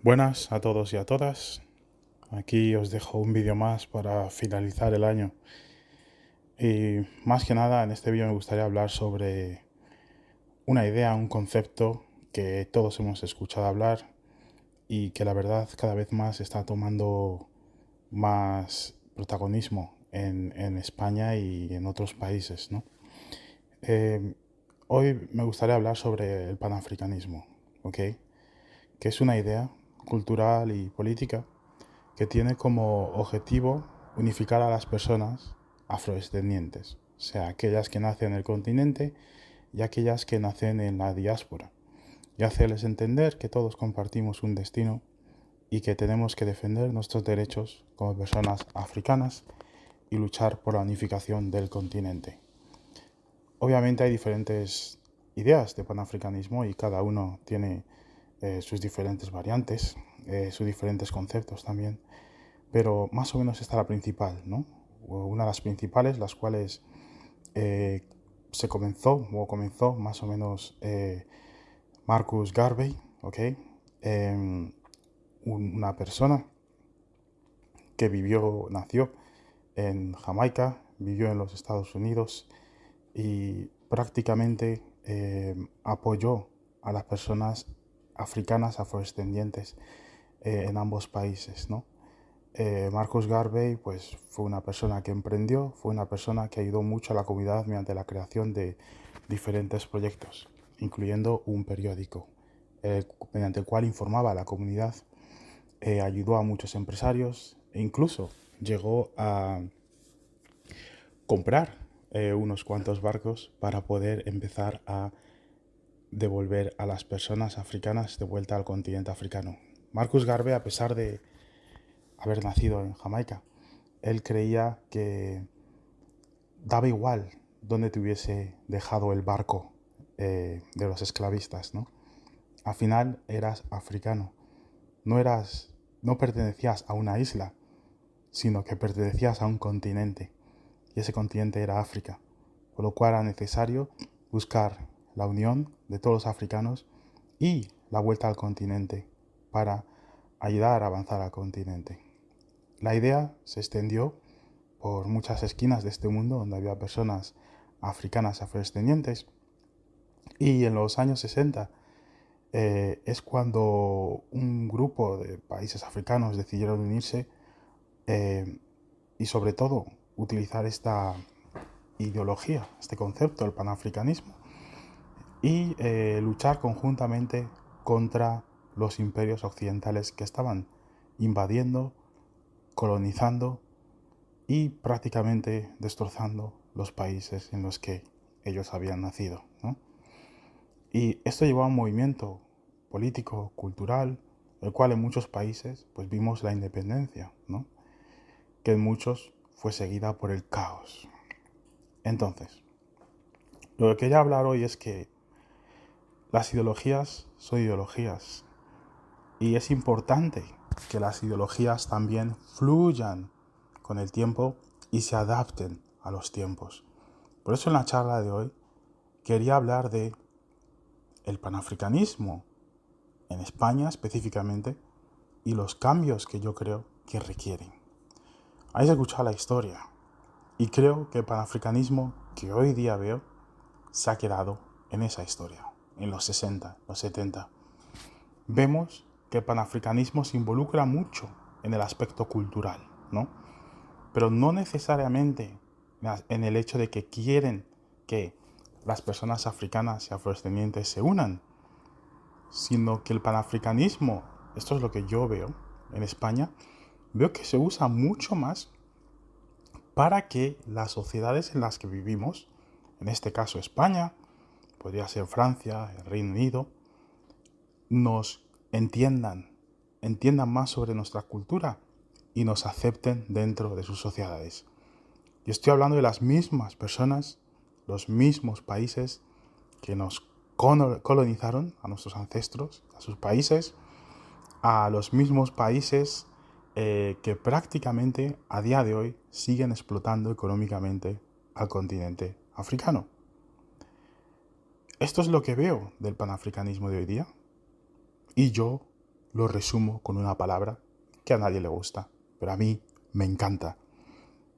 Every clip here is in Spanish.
Buenas a todos y a todas. Aquí os dejo un vídeo más para finalizar el año. Y más que nada en este vídeo me gustaría hablar sobre una idea, un concepto que todos hemos escuchado hablar y que la verdad cada vez más está tomando más protagonismo en España y en otros países, ¿no? Eh, Hoy me gustaría hablar sobre el panafricanismo, ¿ok? Que es una idea cultural y política que tiene como objetivo unificar a las personas afrodescendientes, o sea, aquellas que nacen en el continente y aquellas que nacen en la diáspora, y hacerles entender que todos compartimos un destino y que tenemos que defender nuestros derechos como personas africanas y luchar por la unificación del continente. Obviamente hay diferentes ideas de panafricanismo y cada uno tiene sus diferentes variantes, sus diferentes conceptos también. Pero más o menos esta es la principal, ¿no? O una de las principales, las cuales eh, comenzó más o menos Marcus Garvey, ¿ok? Una persona que nació en Jamaica, vivió en los Estados Unidos y prácticamente apoyó a las personas africanas afrodescendientes en ambos países, ¿no? Marcus Garvey pues, fue una persona que emprendió, fue una persona que ayudó mucho a la comunidad mediante la creación de diferentes proyectos, incluyendo un periódico, mediante el cual informaba a la comunidad, ayudó a muchos empresarios e incluso llegó a comprar unos cuantos barcos para poder empezar a devolver a las personas africanas de vuelta al continente africano. Marcus Garvey, a pesar de haber nacido en Jamaica, él creía que daba igual donde te hubiese dejado el barco de los esclavistas, ¿no? Al final eras africano, no pertenecías a una isla, sino que pertenecías a un continente, y ese continente era África, por lo cual era necesario buscar la unión de todos los africanos y la vuelta al continente para ayudar a avanzar al continente. La idea se extendió por muchas esquinas de este mundo donde había personas africanas afrodescendientes, y en los años 60 es cuando un grupo de países africanos decidieron unirse eh, y sobre todo utilizar esta ideología, este concepto, el panafricanismo, y luchar conjuntamente contra los imperios occidentales que estaban invadiendo, colonizando y prácticamente destrozando los países en los que ellos habían nacido, ¿no? Y esto llevó a un movimiento político, cultural, el cual en muchos países pues vimos la independencia, ¿no? Que en muchos fue seguida por el caos. Entonces, lo que quería hablar hoy es que las ideologías son ideologías y es importante que las ideologías también fluyan con el tiempo y se adapten a los tiempos. Por eso en la charla de hoy quería hablar de el panafricanismo en España específicamente y los cambios que yo creo que requieren. Habéis escuchado la historia y creo que el panafricanismo que hoy día veo se ha quedado en esa historia, en los 60, los 70. Vemos que el panafricanismo se involucra mucho en el aspecto cultural, ¿no? Pero no necesariamente en el hecho de que quieren que las personas africanas y afrodescendientes se unan, sino que el panafricanismo, esto es lo que yo veo en España, veo que se usa mucho más para que las sociedades en las que vivimos, en este caso España, podría ser Francia, el Reino Unido, nos entiendan más sobre nuestra cultura y nos acepten dentro de sus sociedades. Y estoy hablando de las mismas personas, los mismos países que nos colonizaron, a nuestros ancestros, a sus países, a los mismos países que prácticamente a día de hoy siguen explotando económicamente al continente africano. Esto es lo que veo del panafricanismo de hoy día y yo lo resumo con una palabra que a nadie le gusta, pero a mí me encanta,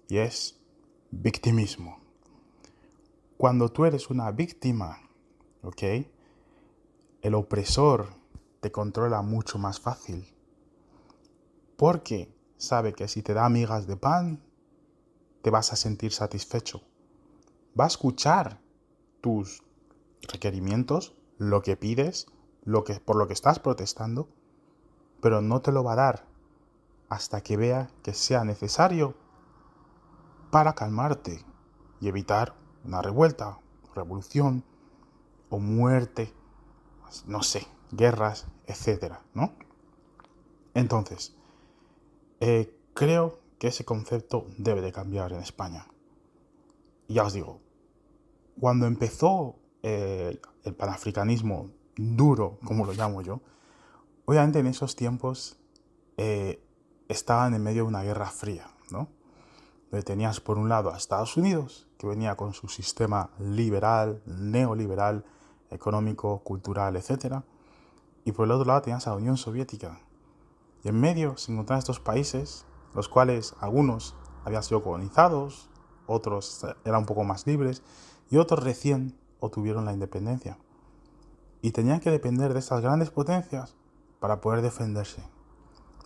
y es victimismo. Cuando tú eres una víctima, ¿ok? El opresor te controla mucho más fácil, porque sabe que si te da migas de pan, te vas a sentir satisfecho. Va a escuchar tus requerimientos, lo que pides, por lo que estás protestando, pero no te lo va a dar hasta que vea que sea necesario para calmarte y evitar una revuelta, revolución o muerte, no sé, guerras, etcétera, ¿no? Entonces, creo que ese concepto debe de cambiar en España. Y ya os digo, cuando empezó el panafricanismo duro, como lo llamo yo, obviamente en esos tiempos estaban en medio de una guerra fría, ¿no? Donde tenías por un lado a Estados Unidos, que venía con su sistema liberal, neoliberal, económico, cultural, etc. Y por el otro lado tenías a la Unión Soviética. Y en medio se encontraban estos países, los cuales algunos habían sido colonizados, otros eran un poco más libres, y otros recién obtuvieron la independencia. Y tenían que depender de estas grandes potencias para poder defenderse.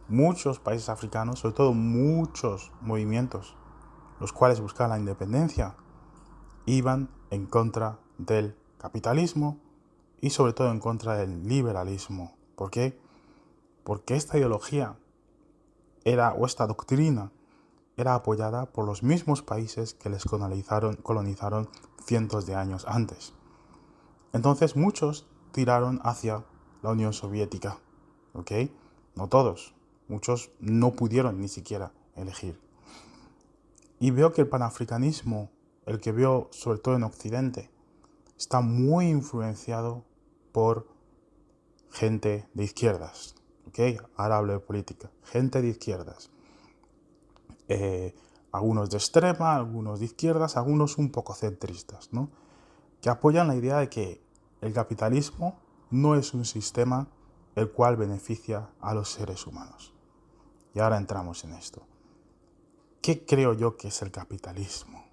Muchos países africanos, sobre todo muchos movimientos, los cuales buscaban la independencia, iban en contra del capitalismo y sobre todo en contra del liberalismo. ¿Por qué? Porque esta ideología esta doctrina era apoyada por los mismos países que les colonizaron cientos de años antes. Entonces muchos tiraron hacia la Unión Soviética, ¿ok? No todos, muchos no pudieron ni siquiera elegir. Y veo que el panafricanismo, el que veo sobre todo en Occidente, está muy influenciado por gente de izquierdas, ¿ok? Ahora hablo de política, gente de izquierdas. Algunos de extrema, algunos de izquierdas, algunos un poco centristas, ¿no? Que apoyan la idea de que el capitalismo no es un sistema el cual beneficia a los seres humanos. Y ahora entramos en esto. ¿Qué creo yo que es el capitalismo?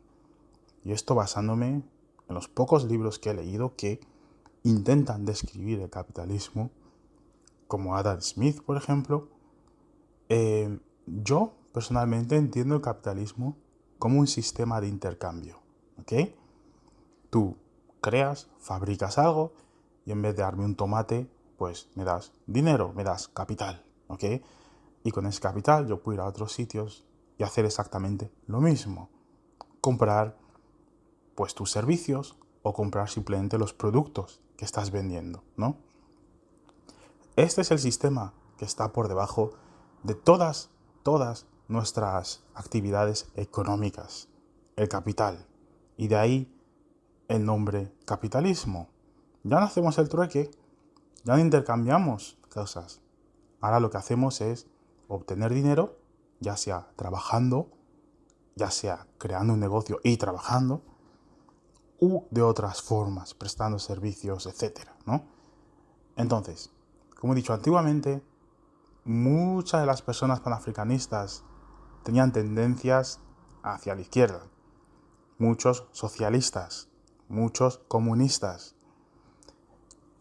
Y esto basándome en los pocos libros que he leído que intentan describir el capitalismo, como Adam Smith, por ejemplo. Yo personalmente entiendo el capitalismo como un sistema de intercambio, ¿ok? Tú creas, fabricas algo y en vez de darme un tomate, pues me das dinero, me das capital, ¿ok? Y con ese capital yo puedo ir a otros sitios y hacer exactamente lo mismo. Comprar pues tus servicios o comprar simplemente los productos que estás vendiendo, ¿no? Este es el sistema que está por debajo de todas nuestras actividades económicas, el capital. Y de ahí el nombre capitalismo. Ya no hacemos el trueque, ya no intercambiamos cosas. Ahora lo que hacemos es obtener dinero, ya sea trabajando, ya sea creando un negocio y trabajando, u de otras formas, prestando servicios, etcétera, ¿no? Entonces, como he dicho antiguamente, muchas de las personas panafricanistas tenían tendencias hacia la izquierda. Muchos socialistas, muchos comunistas,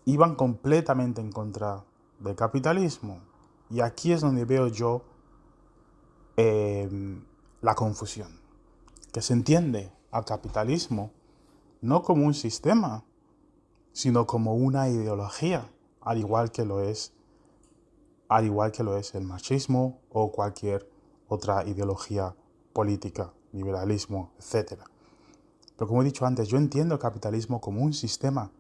iban completamente en contra del capitalismo. Y aquí es donde veo yo la confusión. Que se entiende al capitalismo no como un sistema, sino como una ideología, al igual que lo es el machismo o cualquier otra ideología política, liberalismo, etc. Pero como he dicho antes, yo entiendo el capitalismo como un sistema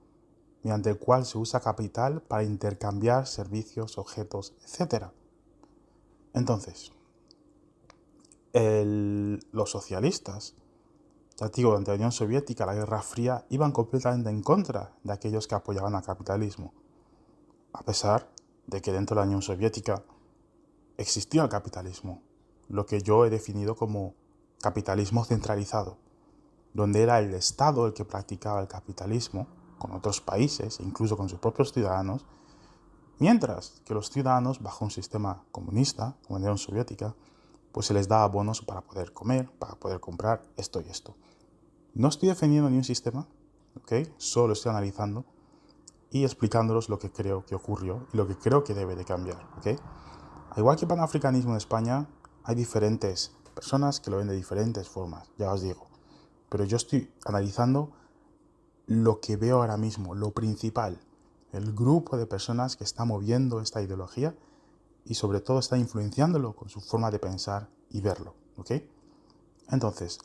mediante el cual se usa capital para intercambiar servicios, objetos, etc. Entonces, los socialistas, ya digo, durante la Unión Soviética, la Guerra Fría, iban completamente en contra de aquellos que apoyaban al capitalismo, a pesar de que dentro de la Unión Soviética existía el capitalismo, lo que yo he definido como capitalismo centralizado, donde era el Estado el que practicaba el capitalismo con otros países, incluso con sus propios ciudadanos, Mientras que los ciudadanos, bajo un sistema comunista, como en la Unión Soviética, pues se les da abonos para poder comer, para poder comprar esto y esto. No estoy defendiendo ni un sistema, ¿ok? Solo estoy analizando y explicándolos lo que creo que ocurrió y lo que creo que debe de cambiar, ¿ok? Al igual que panafricanismo en España, hay diferentes personas que lo ven de diferentes formas, ya os digo. Pero yo estoy analizando lo que veo ahora mismo, lo principal, el grupo de personas que está moviendo esta ideología y sobre todo está influenciándolo con su forma de pensar y verlo, ¿ok? Entonces,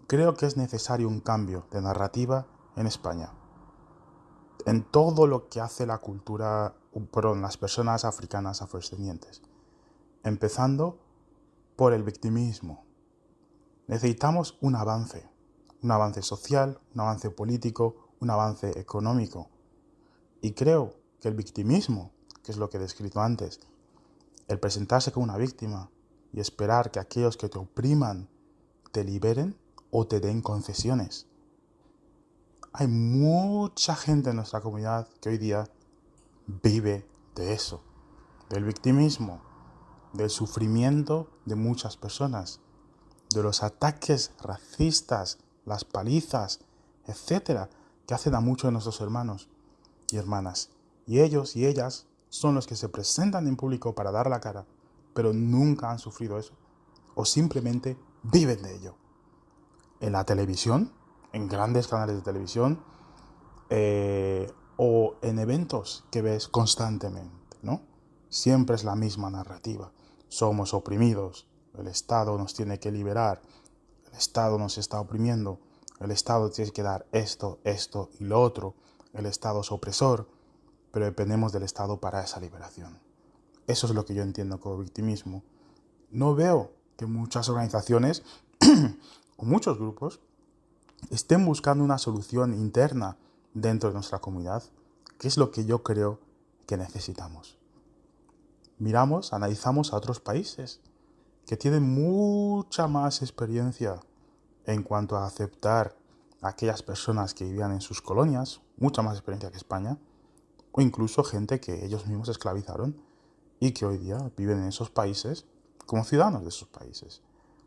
creo que es necesario un cambio de narrativa en España. En todo lo que hace la cultura, perdón, las personas africanas afrodescendientes. Empezando por el victimismo. Necesitamos un avance social, un avance político, un avance económico. Y creo que el victimismo, que es lo que he descrito antes, el presentarse como una víctima y esperar que aquellos que te opriman te liberen o te den concesiones. Hay mucha gente en nuestra comunidad que hoy día vive de eso, del victimismo, del sufrimiento de muchas personas, de los ataques racistas, las palizas, etcétera, que hacen a muchos de nuestros hermanos y hermanas. Y ellos y ellas son los que se presentan en público para dar la cara, pero nunca han sufrido eso, o simplemente viven de ello. En la televisión, en grandes canales de televisión, o en eventos que ves constantemente, ¿no? Siempre es la misma narrativa. Somos oprimidos, el Estado nos tiene que liberar, el Estado nos está oprimiendo, el Estado tiene que dar esto, esto y lo otro, el Estado es opresor, pero dependemos del Estado para esa liberación. Eso es lo que yo entiendo como victimismo. No veo que muchas organizaciones o muchos grupos estén buscando una solución interna dentro de nuestra comunidad, que es lo que yo creo que necesitamos. Miramos, analizamos a otros países que tienen mucha más experiencia en cuanto a aceptar a aquellas personas que vivían en sus colonias, mucha más experiencia que España, o incluso gente que ellos mismos esclavizaron y que hoy día viven en esos países como ciudadanos de esos países.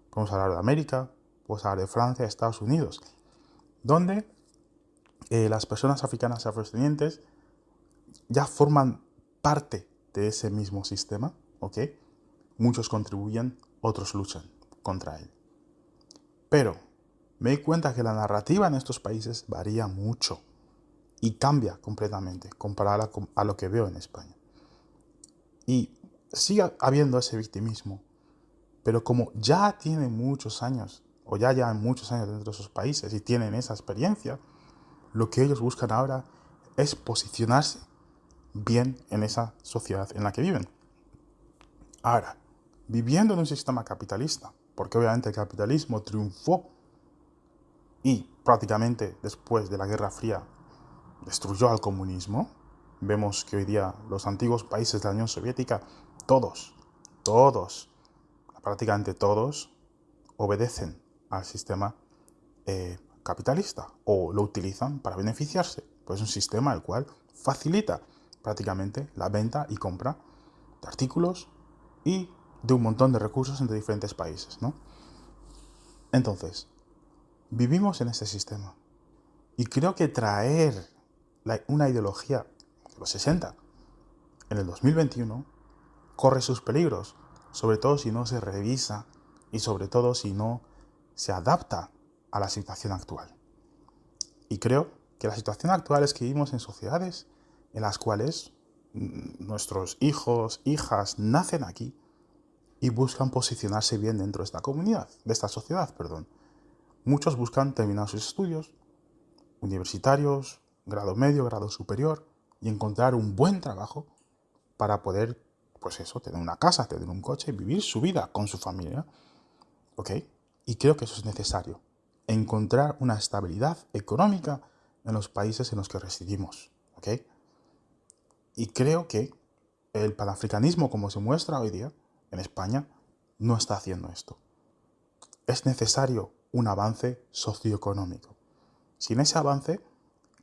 Podemos hablar de América, podemos hablar de Francia, Estados Unidos, donde las personas africanas y afrodescendientes ya forman parte de ese mismo sistema, ¿ok? Muchos contribuyen, otros luchan contra él. Pero me di cuenta que la narrativa en estos países varía mucho y cambia completamente comparada a lo que veo en España. Y sigue habiendo ese victimismo, pero como ya tienen muchos años, o ya llevan muchos años dentro de esos países y tienen esa experiencia, lo que ellos buscan ahora es posicionarse bien en esa sociedad en la que viven. Ahora, viviendo en un sistema capitalista, porque obviamente el capitalismo triunfó y prácticamente después de la Guerra Fría destruyó al comunismo, vemos que hoy día los antiguos países de la Unión Soviética, todos, prácticamente todos, obedecen al sistema capitalista o lo utilizan para beneficiarse. Pues es un sistema el cual facilita prácticamente la venta y compra de artículos y de un montón de recursos entre diferentes países, ¿no? Entonces, vivimos en este sistema y creo que traer una ideología de los 60 en el 2021 corre sus peligros, sobre todo si no se revisa y sobre todo si no se adapta a la situación actual. Y creo que la situación actual es que vivimos en sociedades en las cuales nuestros hijos, hijas nacen aquí y buscan posicionarse bien dentro de esta comunidad, de esta sociedad, perdón. Muchos buscan terminar sus estudios universitarios, grado medio, grado superior y encontrar un buen trabajo para poder, pues eso, tener una casa, tener un coche y vivir su vida con su familia. ¿Ok? Y creo que eso es necesario. Encontrar una estabilidad económica en los países en los que residimos. ¿Ok? Y creo que el panafricanismo, como se muestra hoy día en España, no está haciendo esto. Es necesario un avance socioeconómico. Sin ese avance,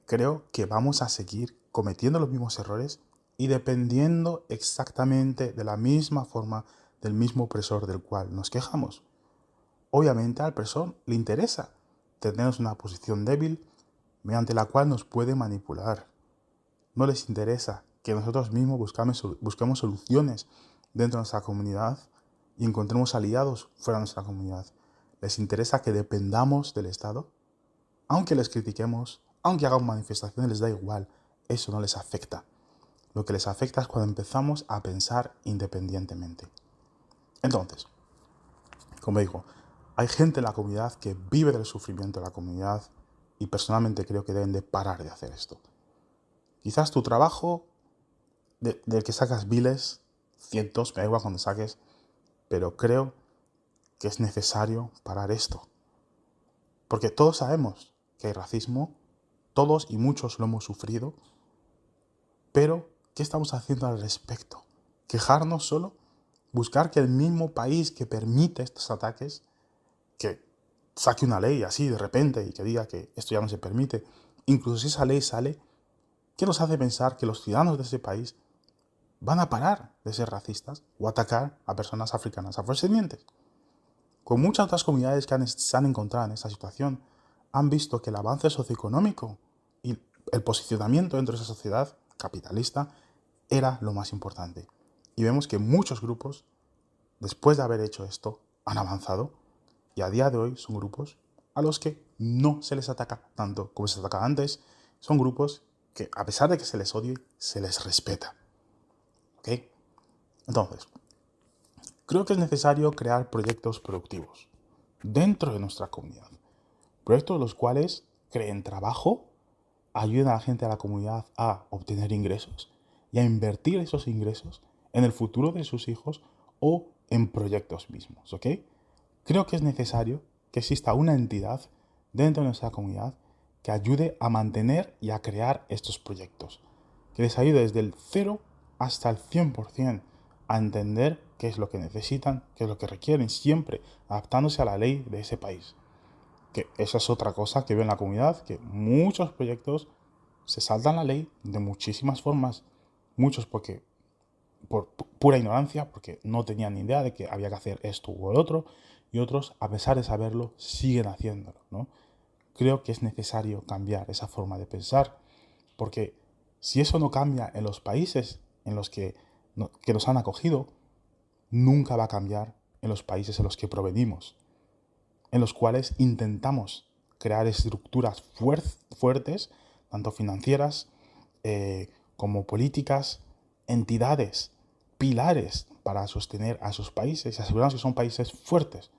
creo que vamos a seguir cometiendo los mismos errores y dependiendo exactamente de la misma forma del mismo opresor del cual nos quejamos. Obviamente al opresor le interesa tenernos una posición débil mediante la cual nos puede manipular. No les interesa que nosotros mismos busquemos soluciones dentro de nuestra comunidad y encontremos aliados fuera de nuestra comunidad. Les interesa que dependamos del Estado. Aunque les critiquemos, aunque hagan manifestaciones, les da igual. Eso no les afecta. Lo que les afecta es cuando empezamos a pensar independientemente. Entonces, como digo, hay gente en la comunidad que vive del sufrimiento de la comunidad y personalmente creo que deben de parar de hacer esto. Quizás tu trabajo, del que sacas miles, cientos, me da igual cuando saques, pero creo que es necesario parar esto. Porque todos sabemos que hay racismo, todos y muchos lo hemos sufrido, pero ¿qué estamos haciendo al respecto? ¿Quejarnos solo? ¿Buscar que el mismo país que permite estos ataques, que saque una ley así de repente y que diga que esto ya no se permite, incluso si esa ley sale, ¿qué nos hace pensar que los ciudadanos de ese país van a parar de ser racistas o atacar a personas africanas afrodescendientes? Con muchas otras comunidades que se han encontrado en esta situación, han visto que el avance socioeconómico y el posicionamiento dentro de esa sociedad capitalista era lo más importante. Y vemos que muchos grupos, después de haber hecho esto, han avanzado y a día de hoy son grupos a los que no se les ataca tanto como se atacaba antes. Son grupos que, a pesar de que se les odie, se les respeta. ¿Ok? Entonces, creo que es necesario crear proyectos productivos dentro de nuestra comunidad. Proyectos los cuales creen trabajo, ayuden a la gente de la comunidad a obtener ingresos y a invertir esos ingresos en el futuro de sus hijos o en proyectos mismos, ¿ok? Creo que es necesario que exista una entidad dentro de nuestra comunidad que ayude a mantener y a crear estos proyectos, que les ayude desde el 0 hasta el 100% a entender qué es lo que necesitan, qué es lo que requieren, siempre adaptándose a la ley de ese país. Que esa es otra cosa que veo en la comunidad, que muchos proyectos se saltan la ley de muchísimas formas. Muchos porque por pura ignorancia, porque no tenían ni idea de que había que hacer esto u el otro, y otros, a pesar de saberlo, siguen haciéndolo, ¿no? Creo que es necesario cambiar esa forma de pensar, porque si eso no cambia en los países en los que nos han acogido, nunca va a cambiar en los países en los que provenimos, en los cuales intentamos crear estructuras fuertes, tanto financieras como políticas, entidades, pilares para sostener a esos países y asegurarnos que son países fuertes,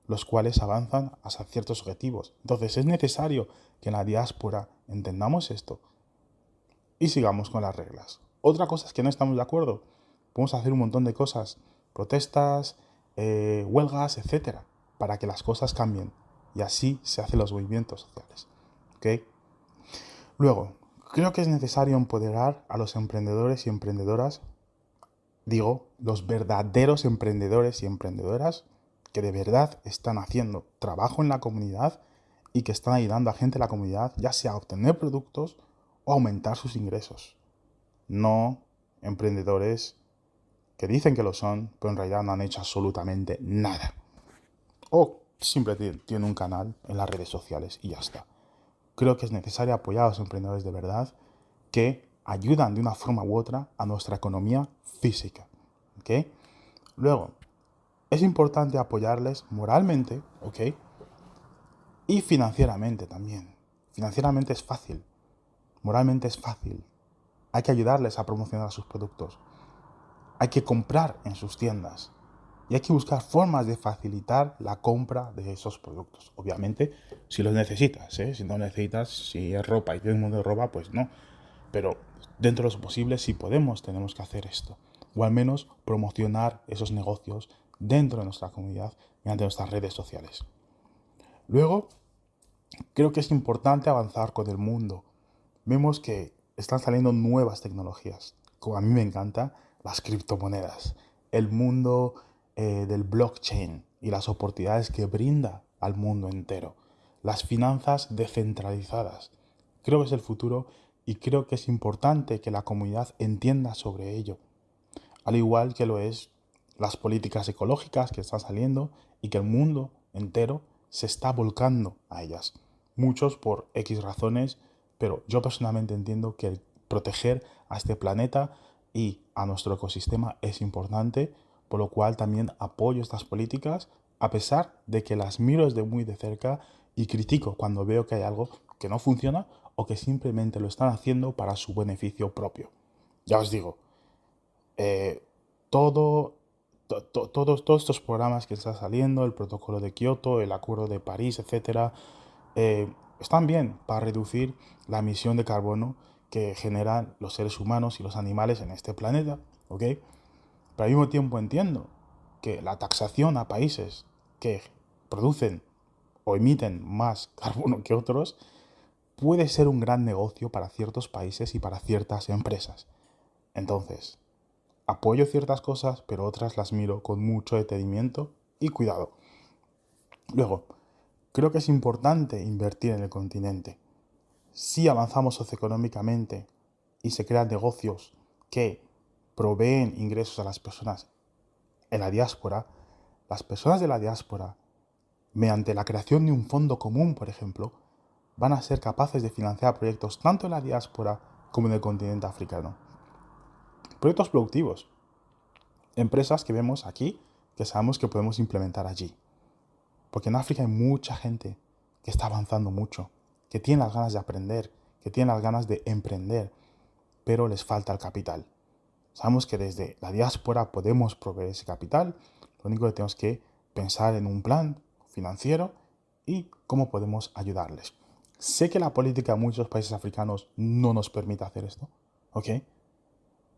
los cuales avanzan hacia ciertos objetivos. Entonces es necesario que en la diáspora entendamos esto y sigamos con las reglas. Otra cosa es que no estamos de acuerdo. Podemos hacer un montón de cosas, protestas, huelgas, etcétera, para que las cosas cambien. Y así se hacen los movimientos sociales. ¿Ok? Luego, creo que es necesario empoderar a los emprendedores y emprendedoras, digo, los verdaderos emprendedores y emprendedoras que de verdad están haciendo trabajo en la comunidad y que están ayudando a gente de la comunidad, ya sea a obtener productos o aumentar sus ingresos. No emprendedores que dicen que lo son, pero en realidad no han hecho absolutamente nada. O simplemente tienen un canal en las redes sociales y ya está. Creo que es necesario apoyar a los emprendedores de verdad que ayudan de una forma u otra a nuestra economía física. ¿Ok? Luego, es importante apoyarles moralmente, ¿ok? Y financieramente también. Financieramente es fácil. Moralmente es fácil. Hay que ayudarles a promocionar sus productos. Hay que comprar en sus tiendas. Y hay que buscar formas de facilitar la compra de esos productos. Obviamente, si los necesitas, ¿eh? Si no necesitas, si es ropa y tienes un mundo de ropa, pues no. Pero dentro de lo posible, si podemos, tenemos que hacer esto. O al menos promocionar esos negocios dentro de nuestra comunidad mediante nuestras redes sociales. Luego, creo que es importante avanzar con el mundo. Vemos que están saliendo nuevas tecnologías, como a mí me encanta, las criptomonedas, el mundo del blockchain y las oportunidades que brinda al mundo entero, las finanzas descentralizadas. Creo que es el futuro y creo que es importante que la comunidad entienda sobre ello, al igual que lo es las políticas ecológicas que están saliendo y que el mundo entero se está volcando a ellas. Muchos por X razones, pero yo personalmente entiendo que el proteger a este planeta y a nuestro ecosistema es importante, por lo cual también apoyo estas políticas, a pesar de que las miro desde muy de cerca y critico cuando veo que hay algo que no funciona o que simplemente lo están haciendo para su beneficio propio. Ya os digo, eh, todo, todos estos programas que están saliendo, el protocolo de Kioto, el acuerdo de París, etcétera, están bien para reducir la emisión de carbono que generan los seres humanos y los animales en este planeta, ¿ok? Pero al mismo tiempo entiendo que la taxación a países que producen o emiten más carbono que otros puede ser un gran negocio para ciertos países y para ciertas empresas. Entonces, apoyo ciertas cosas, pero otras las miro con mucho detenimiento y cuidado. Luego, creo que es importante invertir en el continente. Si avanzamos socioeconómicamente y se crean negocios que proveen ingresos a las personas en la diáspora, las personas de la diáspora, mediante la creación de un fondo común, por ejemplo, van a ser capaces de financiar proyectos tanto en la diáspora como en el continente africano. Proyectos productivos, empresas que vemos aquí, que sabemos que podemos implementar allí. Porque en África hay mucha gente que está avanzando mucho, que tiene las ganas de aprender, que tiene las ganas de emprender, pero les falta el capital. Sabemos que desde la diáspora podemos proveer ese capital, lo único que tenemos que pensar en un plan financiero y cómo podemos ayudarles. Sé que la política de muchos países africanos no nos permite hacer esto, ¿ok?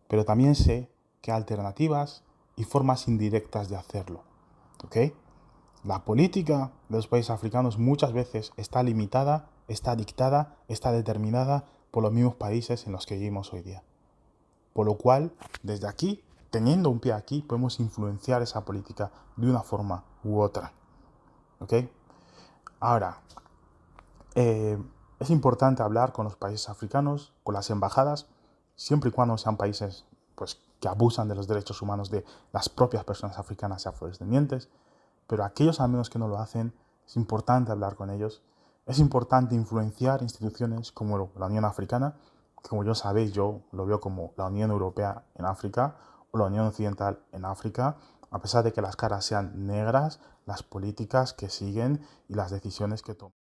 Pero también sé que hay alternativas y formas indirectas de hacerlo, ¿ok? La política de los países africanos muchas veces está limitada, está dictada, está determinada por los mismos países en los que vivimos hoy día. Por lo cual, desde aquí, teniendo un pie aquí, podemos influenciar esa política de una forma u otra. ¿Ok? Ahora, es importante hablar con los países africanos, con las embajadas, siempre y cuando sean países pues, que abusan de los derechos humanos de las propias personas africanas y afrodescendientes, pero aquellos al menos que no lo hacen, es importante hablar con ellos. Es importante influenciar instituciones como la Unión Africana, que como ya sabéis yo lo veo como la Unión Europea en África o la Unión Occidental en África, a pesar de que las caras sean negras, las políticas que siguen y las decisiones que toman.